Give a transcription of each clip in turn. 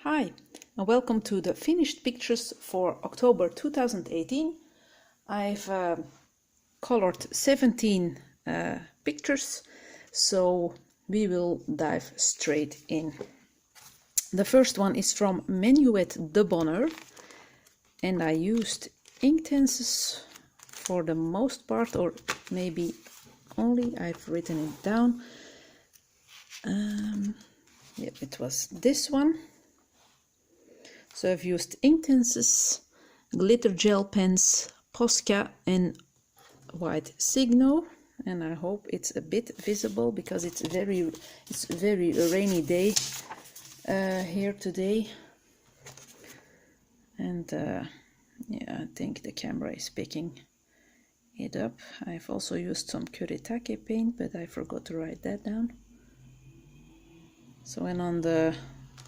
Hi, and welcome to the finished pictures for October 2018. I've colored 17 pictures, so we will dive straight in. The first one is from Menuet de Bonheur, and I used Inklings for the most part, or maybe only. I've written it down. Yep, it was this one. So I've used Inklings, glitter gel pens, Posca and white Signo, and I hope it's a bit visible because it's very rainy day here today, and yeah, I think the camera is picking it up. I've also used some Kuretake paint, but I forgot to write that down. So, and on the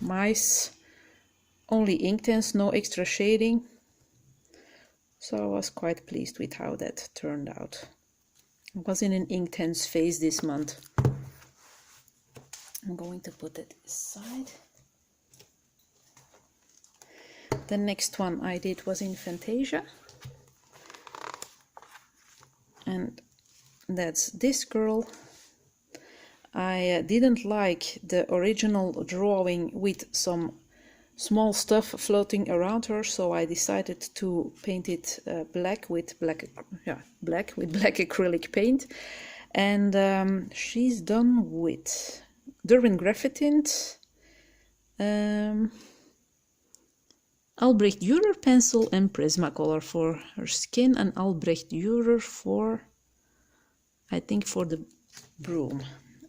mice, only Inklings, no extra shading. So I was quite pleased with how that turned out. I was in an Inklings phase this month. I'm going to put it aside. The next one I did was in Fantasia. And that's this girl. I didn't like the original drawing with some small stuff floating around her, so I decided to paint it black with black acrylic paint. And she's done with Derwent Graphite tint, Albrecht Dürer pencil and Prismacolor for her skin, and Albrecht Dürer for, I think, for the broom.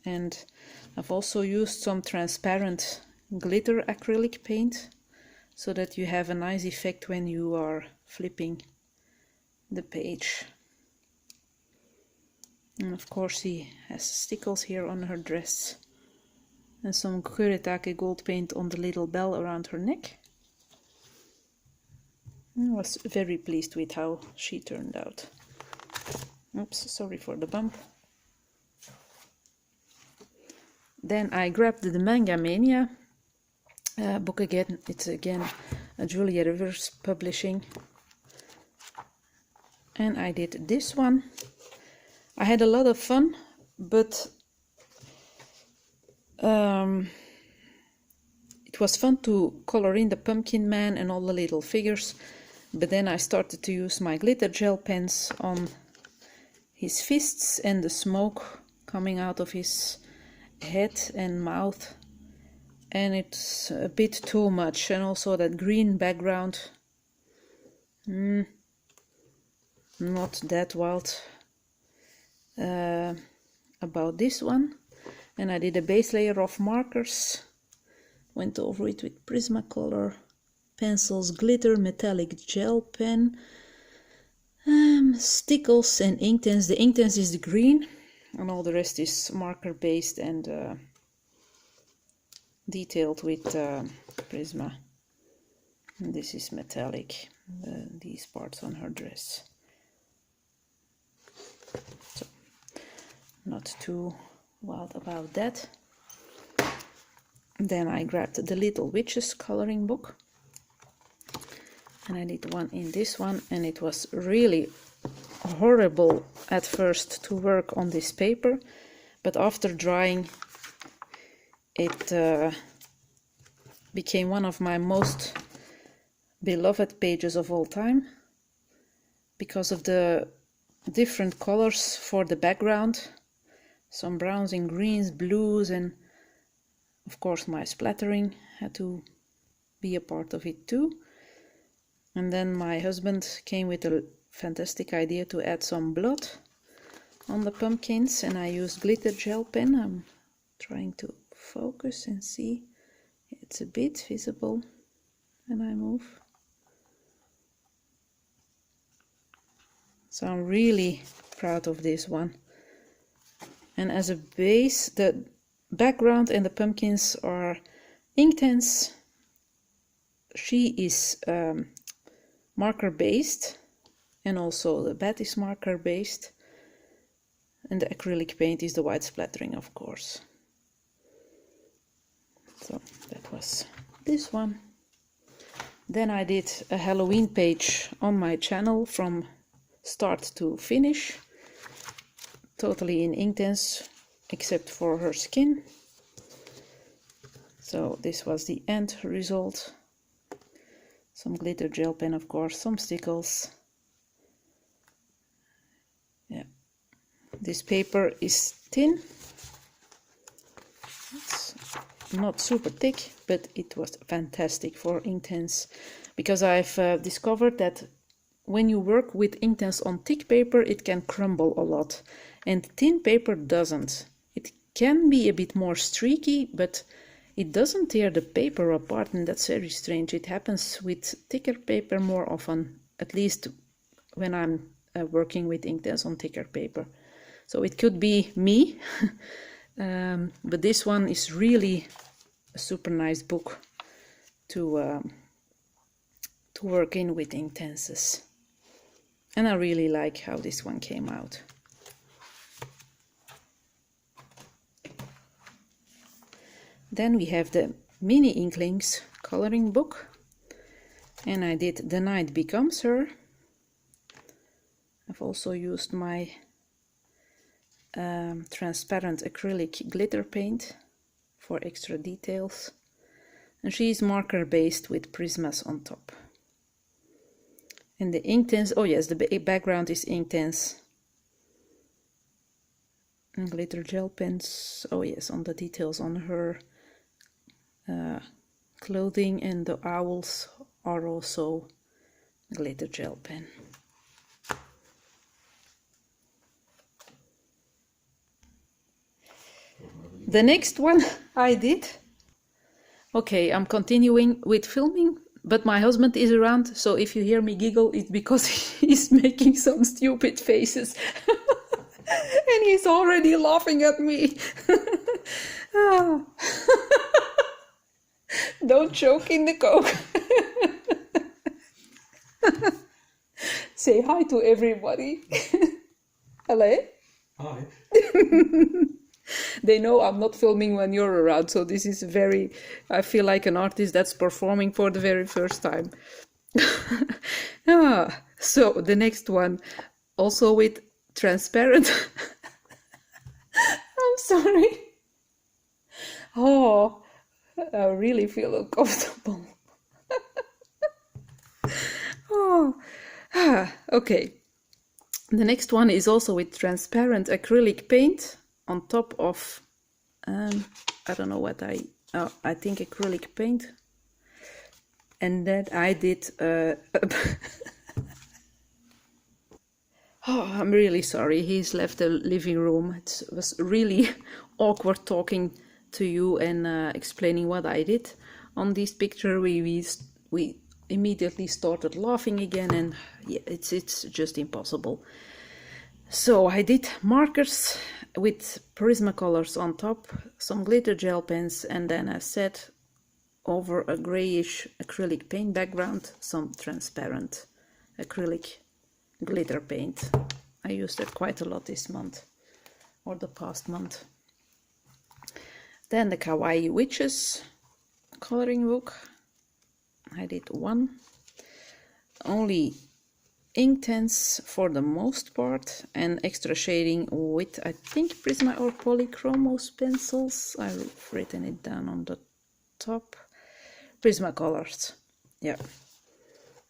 And I've also used some transparent glitter acrylic paint so that you have a nice effect when you are flipping the page. And of course she has stickles here on her dress and some Kuretake gold paint on the little bell around her neck. I was very pleased with how she turned out. Oops, sorry for the bump. Then I grabbed the Manga Mania book again. It's again a Julia Rivers publishing, and I did this one. I had a lot of fun, but it was fun to color in the Pumpkin Man and all the little figures, but then I started to use my glitter gel pens on his fists and the smoke coming out of his head and mouth, and it's a bit too much. And also that green background, not that wild about this one. And I did a base layer of markers, went over it with Prismacolor, pencils, glitter, metallic gel pen, stickles and Inklings. The Inklings is the green, and all the rest is marker based and detailed with Prisma. And this is metallic, these parts on her dress. So, not too wild about that. Then I grabbed the Little Witches coloring book, and I did one in this one, and it was really horrible at first to work on this paper, but after drying it became one of my most beloved pages of all time because of the different colors for the background, some browns and greens, blues, and of course my splattering had to be a part of it too. And then my husband came with a fantastic idea to add some blood on the pumpkins, and I used glitter gel pen. I'm trying to focus and see. It's a bit visible when I move. So I'm really proud of this one. And as a base, the background and the pumpkins are Inklings. She is marker based, and also the bat is marker based, and the acrylic paint is the white splattering, of course. So that was this one. Then I did a Halloween page on my channel from start to finish, totally in Inklings except for her skin. So this was the end result. Some glitter gel pen, of course, some stickles. Yeah, this paper is thin. It's not super thick, but it was fantastic for Inklings, because I've discovered that when you work with Inklings on thick paper, it can crumble a lot, and thin paper doesn't. It can be a bit more streaky, but it doesn't tear the paper apart, and that's very strange. It happens with thicker paper more often, at least when I'm working with Inklings on thicker paper. So it could be me, but this one is really a super nice book to work in with Inklings. And I really like how this one came out. Then we have the mini Inklings coloring book, and I did The Night Becomes Her. I've also used my transparent acrylic glitter paint for extra details, and she is marker based with prismas on top. And the Inklings, oh yes, the background is Inklings. And glitter gel pens, oh yes, on the details on her clothing, and the owls are also glitter gel pen. The next one I did. Okay, I'm continuing with filming, but my husband is around, so if you hear me giggle, it's because he's making some stupid faces. And he's already laughing at me. Ah. Don't choke in the Coke. Say hi to everybody. Hello? Hi. They know I'm not filming when you're around, so this is very... I feel like an artist that's performing for the very first time. So the next one, also with transparent... I'm sorry. Oh, I really feel uncomfortable. Oh, okay. The next one is also with transparent acrylic paint on top of, I don't know what I think acrylic paint. And then I did, oh, I'm really sorry, he's left the living room. It was really awkward talking to you and explaining what I did. On this picture we immediately started laughing again, and yeah, it's just impossible. So I did markers with Prismacolors on top, some glitter gel pens, and then I set over a grayish acrylic paint background some transparent acrylic glitter paint. I used it quite a lot this month, or the past month. Then the Kawaii Witches coloring book. I did one. Only Inklings for the most part, and extra shading with, I think, Prisma or Polychromos pencils. I've written it down on the top. Prismacolors, yeah.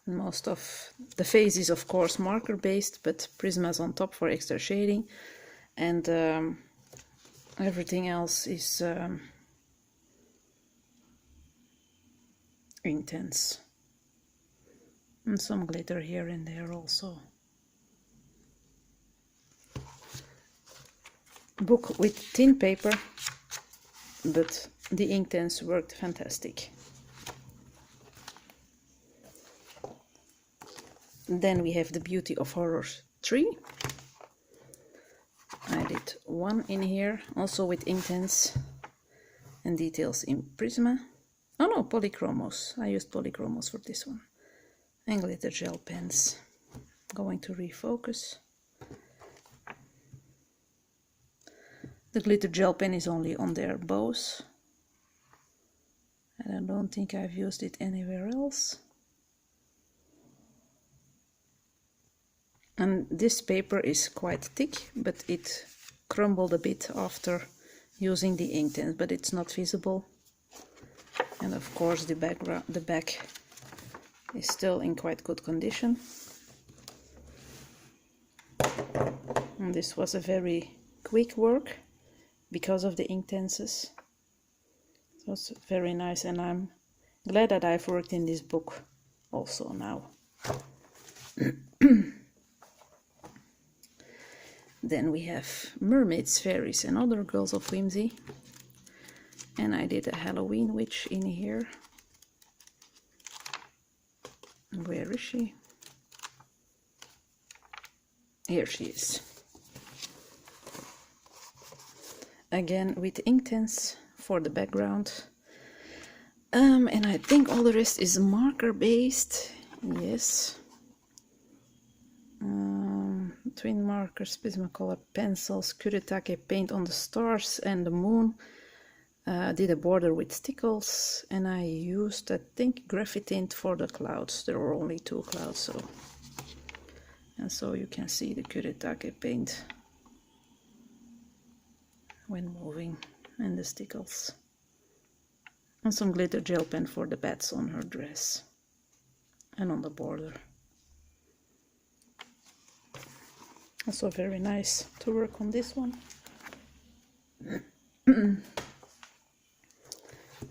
Most of the face is of course marker based, but Prismas on top for extra shading, and everything else is intense. And some glitter here and there also. Book with thin paper, but the Inklings worked fantastic. Then we have the Beauty of Horror 3. I did one in here, also with Inklings and details in Prisma. Oh no, Polychromos. I used Polychromos for this one. And glitter gel pens. Going to refocus. The glitter gel pen is only on their bows. and I don't think I've used it anywhere else. And this paper is quite thick, but it crumbled a bit after using the Inklings, but it's not visible. And of course the back is still in quite good condition. And this was a very quick work because of the Inklings. So it's very nice, and I'm glad that I've worked in this book also now. Then we have mermaids, fairies and other girls of whimsy. And I did a Halloween witch in here. Where is she? Here she is. Again with Inklings for the background. And I think all the rest is marker based. Yes. Twin markers, Prismacolor pencils, Kuretake paint on the stars and the moon. Did a border with stickles, and I used, I think, graphite for the clouds. There were only 2 clouds, so you can see the Kuretake paint when moving, and the stickles, and some glitter gel pen for the bats on her dress and on the border. Also very nice to work on this one.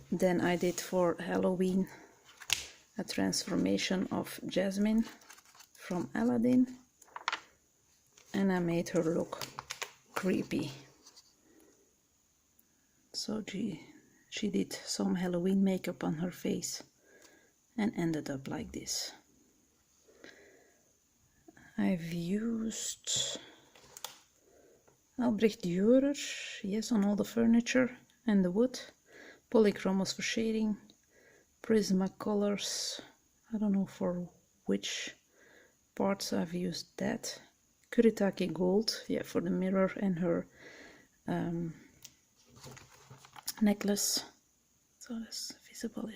Then I did for Halloween a transformation of Jasmine from Aladdin, and I made her look creepy. So she did some Halloween makeup on her face and ended up like this. I've used Albrecht Dürer, yes, on all the furniture and the wood. Polychromos for shading, Prismacolors, I don't know for which parts I've used that. Kuretake Gold, yeah, for the mirror and her necklace, so as visible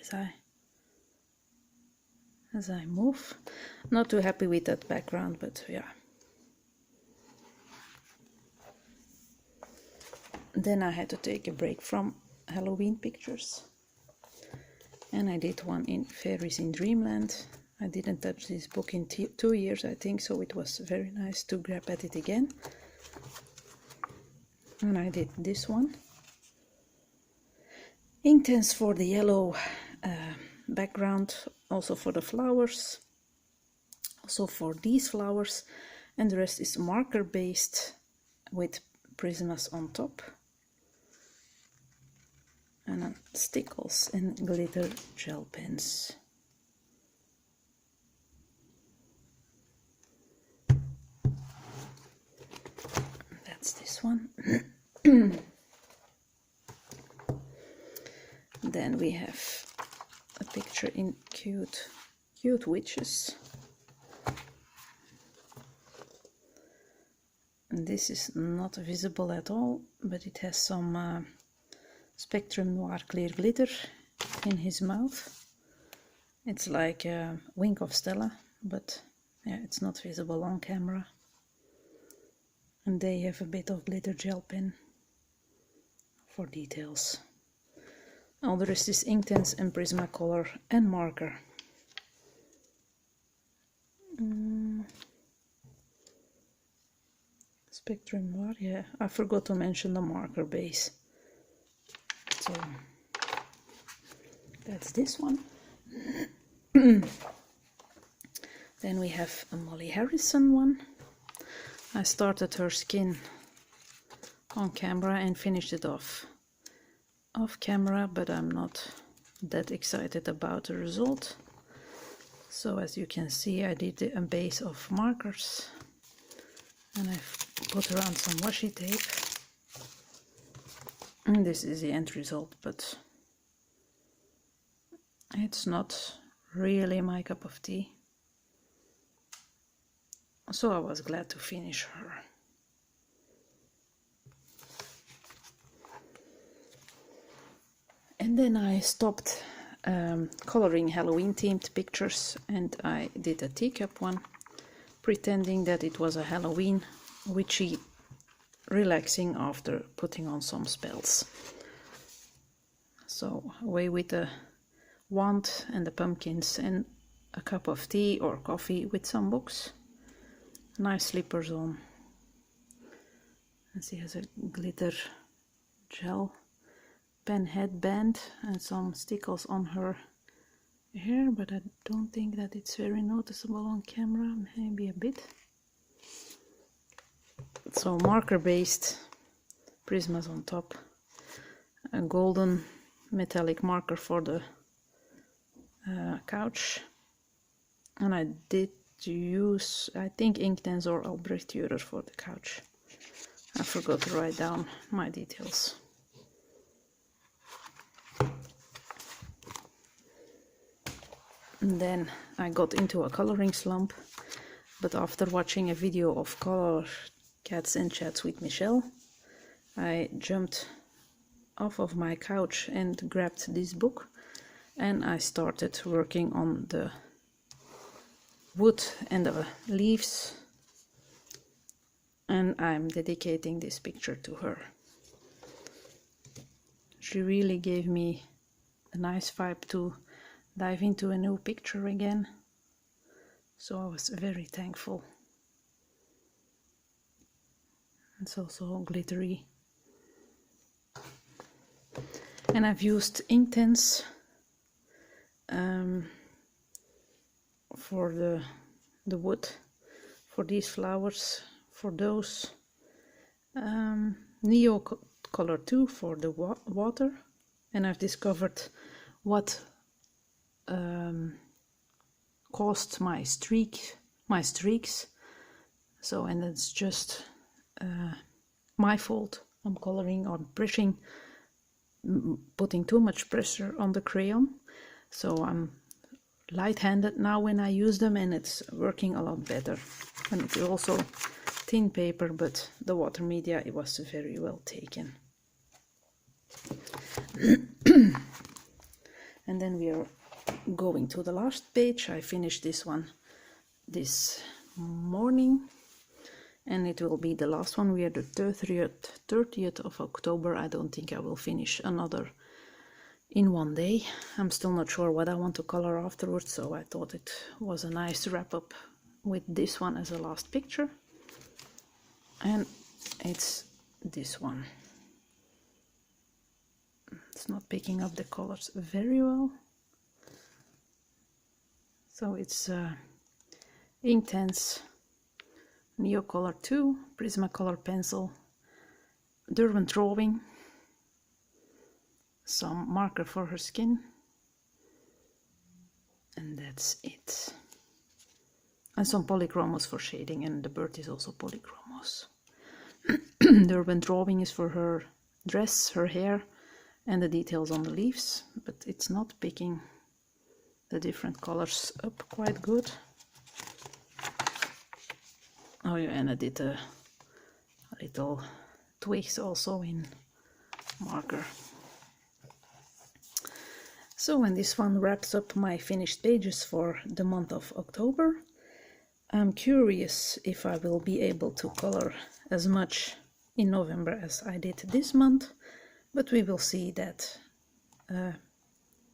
as I move. Not too happy with that background, but yeah. Then I had to take a break from Halloween pictures, and I did one in Ferris in Dreamland. I didn't touch this book in 2 years, I think, so it was very nice to grab at it again. And I did this one. Inklings for the yellow background, also for the flowers, also for these flowers, and the rest is marker based with prismas on top. And stickles and glitter gel pens. That's this one. Then we have a picture in cute witches. And this is not visible at all, but it has some Spectrum Noir clear glitter in his mouth. It's like a wink of Stella, but yeah, it's not visible on camera. And they have a bit of glitter gel pen for details. All the rest is Inklings and Prismacolor and marker. Spectrum Noir, yeah, I forgot to mention the marker base. So that's this one. Then we have a Molly Harrison one. I started her skin on camera and finished it off camera, but I'm not that excited about the result. So as you can see, I did a base of markers, and I've put around some washi tape. And this is the end result, but it's not really my cup of tea. So I was glad to finish her. And then I stopped coloring Halloween themed pictures, and I did a teacup one, pretending that it was a Halloween witchy relaxing after putting on some spells. So away with the wand and the pumpkins and a cup of tea or coffee with some books. Nice slippers on. And she has a glitter gel pen headband and some stickles on her hair, but I don't think that it's very noticeable on camera, maybe a bit. So marker based prismas on top, a golden metallic marker for the couch, and I did use, I think, Inklings or Albrecht Dürer for the couch. I forgot to write down my details. And then I got into a coloring slump, but after watching a video of Color Cats and Chats with Michelle, I jumped off of my couch and grabbed this book, and I started working on the wood and the leaves, and I'm dedicating this picture to her. She really gave me a nice vibe to dive into a new picture again, so I was very thankful. It's also glittery, and I've used Inklings for the wood, for these flowers, for those, Neo color 2 for the water, and I've discovered what caused my streaks. So, and it's just my fault. I'm coloring or brushing, putting too much pressure on the crayon, so I'm light-handed now when I use them, and it's working a lot better. And it's also thin paper, but the water media, it was very well taken. And then we are going to the last page. I finished this one this morning, and it will be the last one. We are the 30th of October. I don't think I will finish another in one day. I'm still not sure what I want to color afterwards, so I thought it was a nice wrap up with this one as a last picture. And it's this one. It's not picking up the colors very well. So it's Inktense Neo Color 2 Prismacolor pencil, Derwent drawing, some marker for her skin, and that's it. And some polychromos for shading, and the bird is also polychromos. Derwent drawing is for her dress, her hair, and the details on the leaves, but it's not picking the different colors up quite good. Oh yeah, and I did a little twigs also in marker. So when this one wraps up my finished pages for the month of October, I'm curious if I will be able to color as much in November as I did this month, but we will see that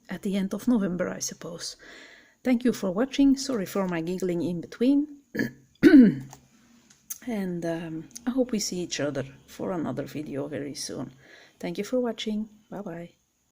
at the end of November, I suppose. Thank you for watching. Sorry for my giggling in between. And I hope we see each other for another video very soon. Thank you for watching. Bye bye.